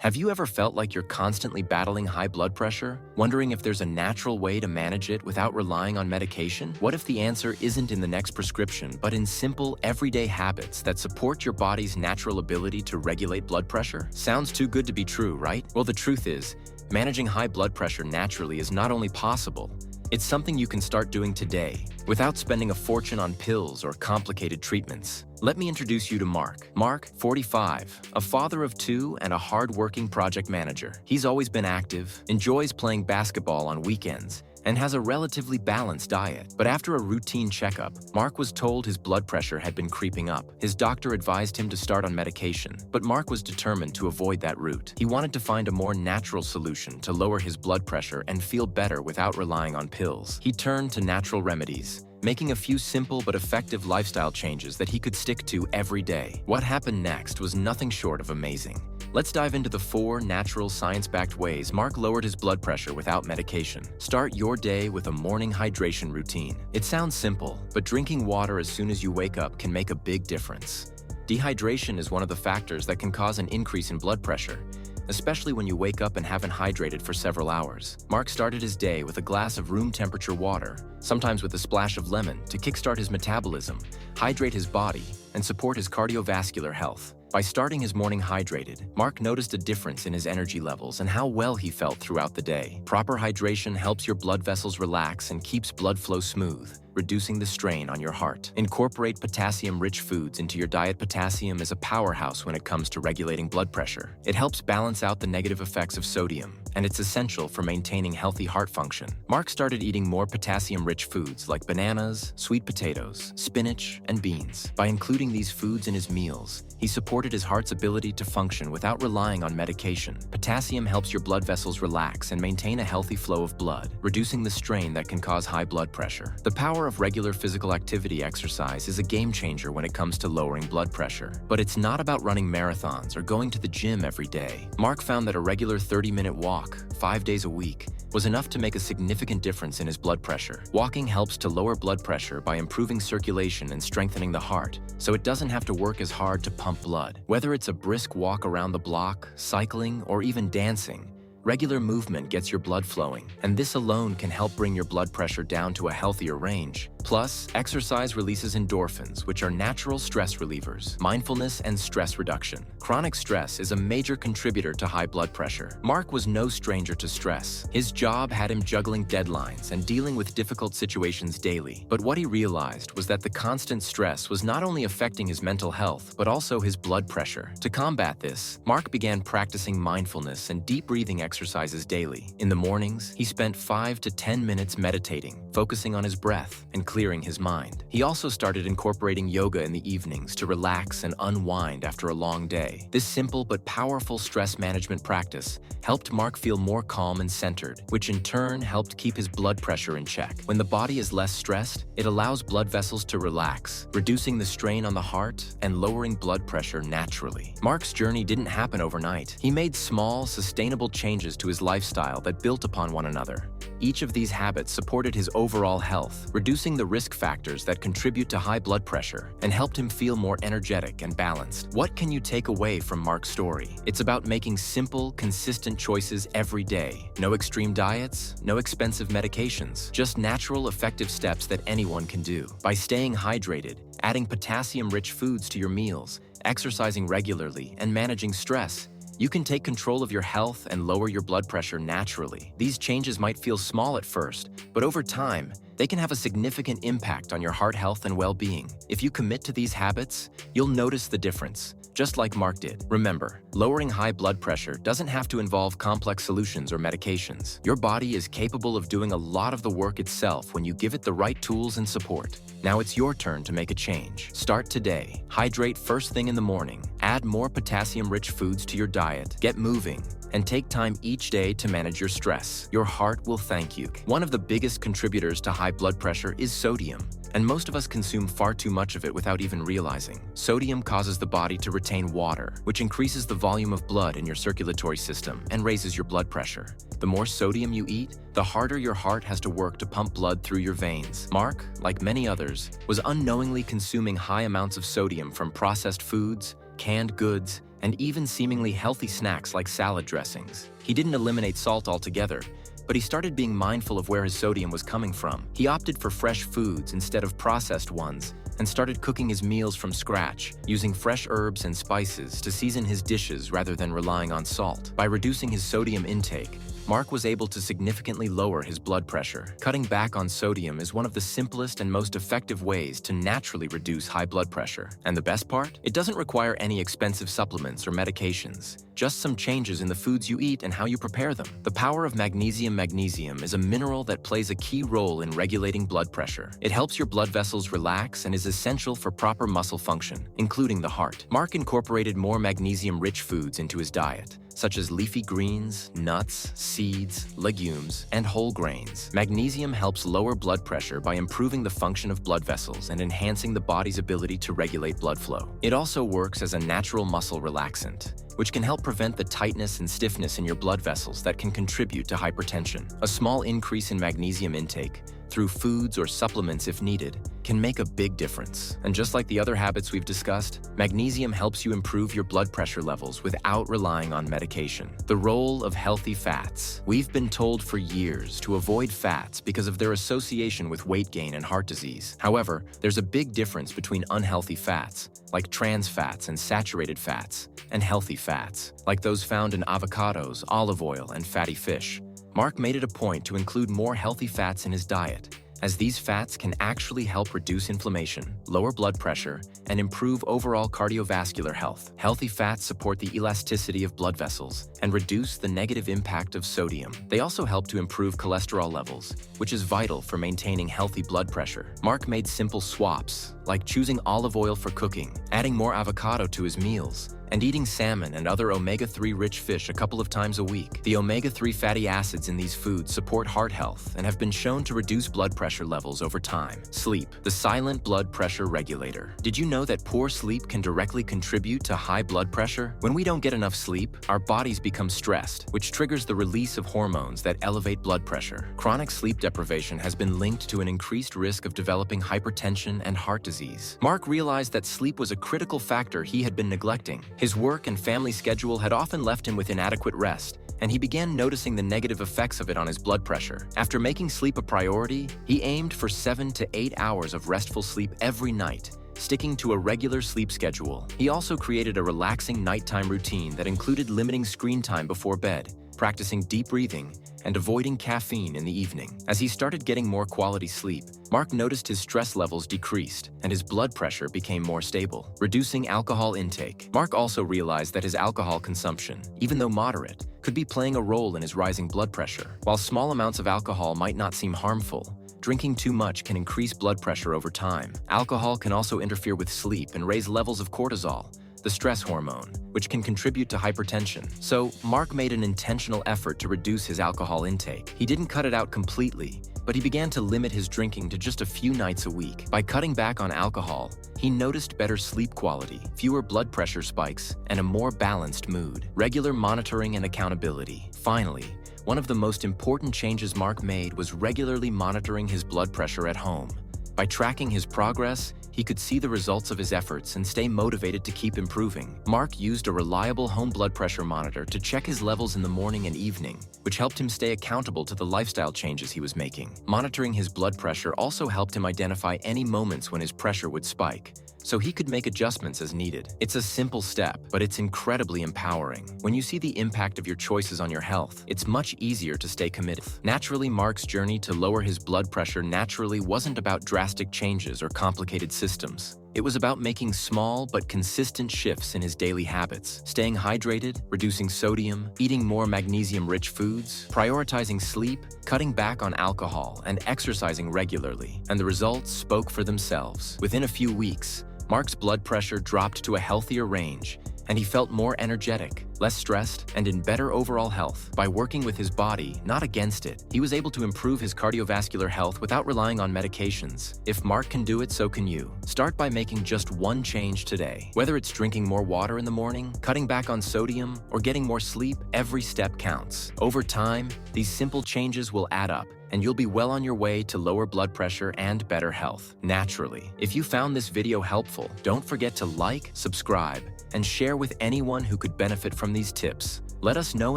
Have you ever felt like you're constantly battling high blood pressure, wondering if there's a natural way to manage it without relying on medication? What if the answer isn't in the next prescription, but in simple, everyday habits that support your body's natural ability to regulate blood pressure? Sounds too good to be true, right? Well, the truth is, managing high blood pressure naturally is not only possible, it's something you can start doing today, without spending a fortune on pills or complicated treatments. Let me introduce you to Mark. Mark, 45, a father of two and a hard-working project manager. He's always been active, enjoys playing basketball on weekends, and has a relatively balanced diet. But after a routine checkup, Mark was told his blood pressure had been creeping up. His doctor advised him to start on medication, but Mark was determined to avoid that route. He wanted to find a more natural solution to lower his blood pressure and feel better without relying on pills. He turned to natural remedies, making a few simple but effective lifestyle changes that he could stick to every day. What happened next was nothing short of amazing. Let's dive into the 4 natural, science-backed ways Mark lowered his blood pressure without medication. Start your day with a morning hydration routine. It sounds simple, but drinking water as soon as you wake up can make a big difference. Dehydration is one of the factors that can cause an increase in blood pressure, especially when you wake up and haven't hydrated for several hours. Mark started his day with a glass of room-temperature water, sometimes with a splash of lemon, to kickstart his metabolism, hydrate his body, and support his cardiovascular health. By starting his morning hydrated, Mark noticed a difference in his energy levels and how well he felt throughout the day. Proper hydration helps your blood vessels relax and keeps blood flow smooth, reducing the strain on your heart. Incorporate potassium-rich foods into your diet. Potassium is a powerhouse when it comes to regulating blood pressure. It helps balance out the negative effects of sodium, and it's essential for maintaining healthy heart function. Mark started eating more potassium-rich foods like bananas, sweet potatoes, spinach, and beans. By including these foods in his meals, he supported his heart's ability to function without relying on medication. Potassium helps your blood vessels relax and maintain a healthy flow of blood, reducing the strain that can cause high blood pressure. The power of regular physical activity exercise is a game changer when it comes to lowering blood pressure. But it's not about running marathons or going to the gym every day. Mark found that a regular 30-minute walk, 5 days a week, was enough to make a significant difference in his blood pressure. Walking helps to lower blood pressure by improving circulation and strengthening the heart, so it doesn't have to work as hard to pump blood. Whether it's a brisk walk around the block, cycling, or even dancing, regular movement gets your blood flowing, and this alone can help bring your blood pressure down to a healthier range. Plus, exercise releases endorphins, which are natural stress relievers. Mindfulness and stress reduction. Chronic stress is a major contributor to high blood pressure. Mark was no stranger to stress. His job had him juggling deadlines and dealing with difficult situations daily. But what he realized was that the constant stress was not only affecting his mental health, but also his blood pressure. To combat this, Mark began practicing mindfulness and deep breathing exercises daily. In the mornings, he spent 5 to 10 minutes meditating, focusing on his breath and clearing his mind. He also started incorporating yoga in the evenings to relax and unwind after a long day. This simple but powerful stress management practice helped Mark feel more calm and centered, which in turn helped keep his blood pressure in check. When the body is less stressed, it allows blood vessels to relax, reducing the strain on the heart and lowering blood pressure naturally. Mark's journey didn't happen overnight. He made small, sustainable changes to his lifestyle that built upon one another. Each of these habits supported his overall health, reducing the risk factors that contribute to high blood pressure, and helped him feel more energetic and balanced. What can you take away from Mark's story? It's about making simple, consistent choices every day. No extreme diets, no expensive medications, just natural, effective steps that anyone can do. By staying hydrated, adding potassium-rich foods to your meals, exercising regularly, and managing stress, you can take control of your health and lower your blood pressure naturally. These changes might feel small at first, but over time, they can have a significant impact on your heart health and well-being. If you commit to these habits, you'll notice the difference, just like Mark did. Remember, lowering high blood pressure doesn't have to involve complex solutions or medications. Your body is capable of doing a lot of the work itself when you give it the right tools and support. Now it's your turn to make a change. Start today. Hydrate first thing in the morning. Add more potassium-rich foods to your diet. Get moving. And take time each day to manage your stress. Your heart will thank you. One of the biggest contributors to high blood pressure is sodium, and most of us consume far too much of it without even realizing. Sodium causes the body to retain water, which increases the volume of blood in your circulatory system and raises your blood pressure. The more sodium you eat, the harder your heart has to work to pump blood through your veins. Mark, like many others, was unknowingly consuming high amounts of sodium from processed foods, canned goods, and even seemingly healthy snacks like salad dressings. He didn't eliminate salt altogether, but he started being mindful of where his sodium was coming from. He opted for fresh foods instead of processed ones, and started cooking his meals from scratch, using fresh herbs and spices to season his dishes rather than relying on salt. By reducing his sodium intake, Mark was able to significantly lower his blood pressure. Cutting back on sodium is one of the simplest and most effective ways to naturally reduce high blood pressure. And the best part? It doesn't require any expensive supplements or medications, just some changes in the foods you eat and how you prepare them. The power of magnesium. Magnesium is a mineral that plays a key role in regulating blood pressure. It helps your blood vessels relax and is essential for proper muscle function, including the heart. Mark incorporated more magnesium-rich foods into his diet, such as leafy greens, nuts, seeds, legumes, and whole grains. Magnesium helps lower blood pressure by improving the function of blood vessels and enhancing the body's ability to regulate blood flow. It also works as a natural muscle relaxant, which can help prevent the tightness and stiffness in your blood vessels that can contribute to hypertension. A small increase in magnesium intake, through foods or supplements if needed, can make a big difference. And just like the other habits we've discussed, magnesium helps you improve your blood pressure levels without relying on medication. The role of healthy fats. We've been told for years to avoid fats because of their association with weight gain and heart disease. However, there's a big difference between unhealthy fats, like trans fats and saturated fats, and healthy fats, like those found in avocados, olive oil, and fatty fish. Mark made it a point to include more healthy fats in his diet, as these fats can actually help reduce inflammation, lower blood pressure, and improve overall cardiovascular health. Healthy fats support the elasticity of blood vessels and reduce the negative impact of sodium. They also help to improve cholesterol levels, which is vital for maintaining healthy blood pressure. Mark made simple swaps, like choosing olive oil for cooking, adding more avocado to his meals, and eating salmon and other omega-3 rich fish a couple of times a week. The omega-3 fatty acids in these foods support heart health and have been shown to reduce blood pressure levels over time. Sleep, the silent blood pressure regulator. Did you know that poor sleep can directly contribute to high blood pressure? When we don't get enough sleep, our bodies become stressed, which triggers the release of hormones that elevate blood pressure. Chronic sleep deprivation has been linked to an increased risk of developing hypertension and heart disease. Mark realized that sleep was a critical factor he had been neglecting. His work and family schedule had often left him with inadequate rest, and he began noticing the negative effects of it on his blood pressure. After making sleep a priority, he aimed for 7 to 8 hours of restful sleep every night, sticking to a regular sleep schedule. He also created a relaxing nighttime routine that included limiting screen time before bed, practicing deep breathing, and avoiding caffeine in the evening. As he started getting more quality sleep, Mark noticed his stress levels decreased and his blood pressure became more stable. Reducing alcohol intake. Mark also realized that his alcohol consumption, even though moderate, could be playing a role in his rising blood pressure. While small amounts of alcohol might not seem harmful, drinking too much can increase blood pressure over time. Alcohol can also interfere with sleep and raise levels of cortisol, the stress hormone, which can contribute to hypertension. So, Mark made an intentional effort to reduce his alcohol intake. He didn't cut it out completely, but he began to limit his drinking to just a few nights a week. By cutting back on alcohol, he noticed better sleep quality, fewer blood pressure spikes, and a more balanced mood. Regular monitoring and accountability. Finally, one of the most important changes Mark made was regularly monitoring his blood pressure at home. By tracking his progress, he could see the results of his efforts and stay motivated to keep improving. Mark used a reliable home blood pressure monitor to check his levels in the morning and evening, which helped him stay accountable to the lifestyle changes he was making. Monitoring his blood pressure also helped him identify any moments when his pressure would spike, so he could make adjustments as needed. It's a simple step, but it's incredibly empowering. When you see the impact of your choices on your health, it's much easier to stay committed. Naturally, Mark's journey to lower his blood pressure naturally wasn't about drastic changes or complicated systems. It was about making small but consistent shifts in his daily habits, staying hydrated, reducing sodium, eating more magnesium-rich foods, prioritizing sleep, cutting back on alcohol, and exercising regularly. And the results spoke for themselves. Within a few weeks, Mark's blood pressure dropped to a healthier range, and he felt more energetic, less stressed, and in better overall health. By working with his body, not against it, he was able to improve his cardiovascular health without relying on medications. If Mark can do it, so can you. Start by making just one change today. Whether it's drinking more water in the morning, cutting back on sodium, or getting more sleep, every step counts. Over time, these simple changes will add up, and you'll be well on your way to lower blood pressure and better health, naturally. If you found this video helpful, don't forget to like, subscribe, and share with anyone who could benefit from these tips. Let us know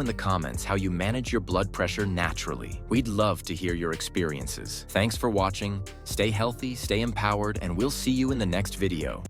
in the comments how you manage your blood pressure naturally. We'd love to hear your experiences. Thanks for watching, stay healthy, stay empowered, and we'll see you in the next video.